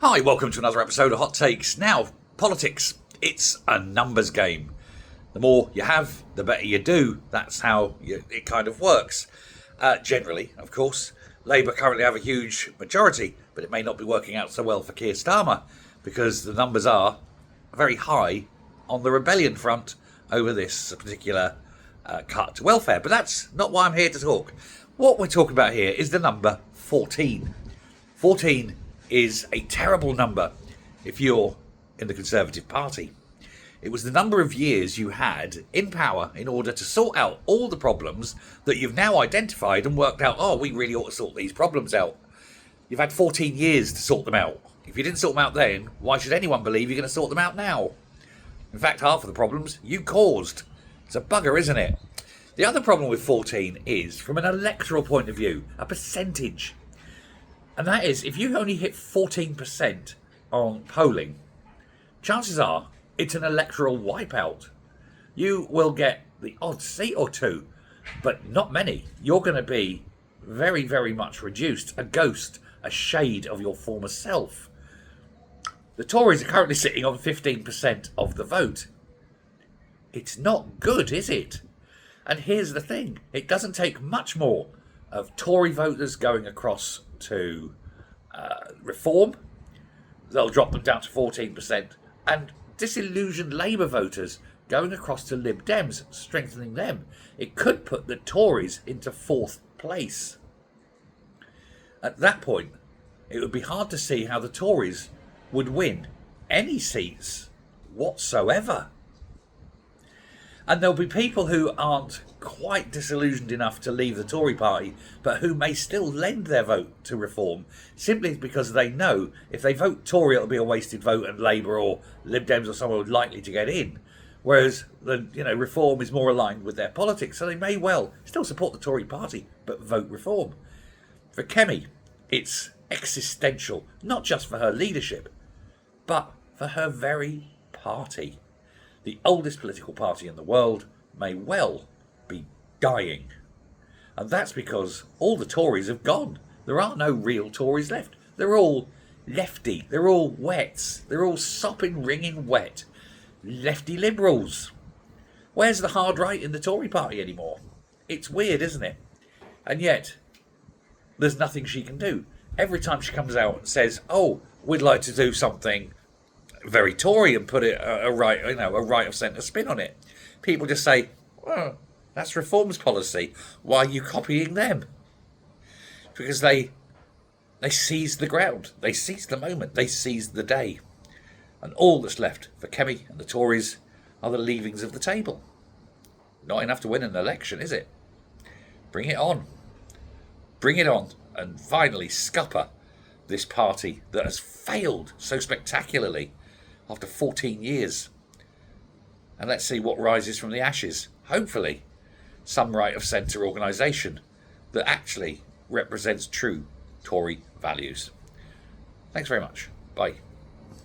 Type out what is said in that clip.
Hi, welcome to another episode of Hot Takes. Now, politics, it's a numbers game. The more you have, the better you do. That's how it kind of works. Generally, of course, Labour currently have a huge majority, but it may not be working out so well for Keir Starmer because the numbers are very high on the rebellion front over this particular cut to welfare. But that's not why I'm here to talk. What we're talking about here is the number 14. 14 is a terrible number if you're in the Conservative Party. It was the number of years you had in power in order to sort out all the problems that you've now identified and worked out, we really ought to sort these problems out. You've had 14 years to sort them out. If you didn't sort them out then, why should anyone believe you're going to sort them out now? In fact, half of the problems you caused. It's a bugger, isn't it? The other problem with 14 is, from an electoral point of view, a percentage. And that is, if you only hit 14% on polling, chances are it's an electoral wipeout. You will get the odd seat or two, but not many. You're going to be very, very much reduced, a ghost, a shade of your former self. The Tories are currently sitting on 15% of the vote. It's not good, is it? And here's the thing. It doesn't take much more of Tory voters going across to Reform. They'll drop them down to 14%. And disillusioned Labour voters going across to Lib Dems, strengthening them. It could put the Tories into fourth place. At that point, it would be hard to see how the Tories would win any seats whatsoever. And there'll be people who aren't quite disillusioned enough to leave the Tory party, but who may still lend their vote to Reform, simply because they know if they vote Tory, it'll be a wasted vote and Labour or Lib Dems or someone likely to get in. Whereas Reform is more aligned with their politics, so they may well still support the Tory party, but vote Reform. For Kemi, it's existential, not just for her leadership, but for her very party. The oldest political party in the world may well be dying. And that's because all the Tories have gone. There are no real Tories left. They're all lefty. They're all wets. They're all sopping, wringing wet. Lefty liberals. Where's the hard right in the Tory party anymore? It's weird, isn't it? And yet, there's nothing she can do. Every time she comes out and says, we'd like to do something very Tory and put it a right of centre spin on it, people just say, well, that's Reform's policy. Why are you copying them? Because they seized the ground, they seized the moment, they seized the day, and all that's left for Kemi and the Tories are the leavings of the table. Not enough to win an election, is it? Bring it on, and finally scupper this party that has failed so spectacularly after 14 years. And let's see what rises from the ashes. Hopefully, some right of centre organisation that actually represents true Tory values. Thanks very much. Bye.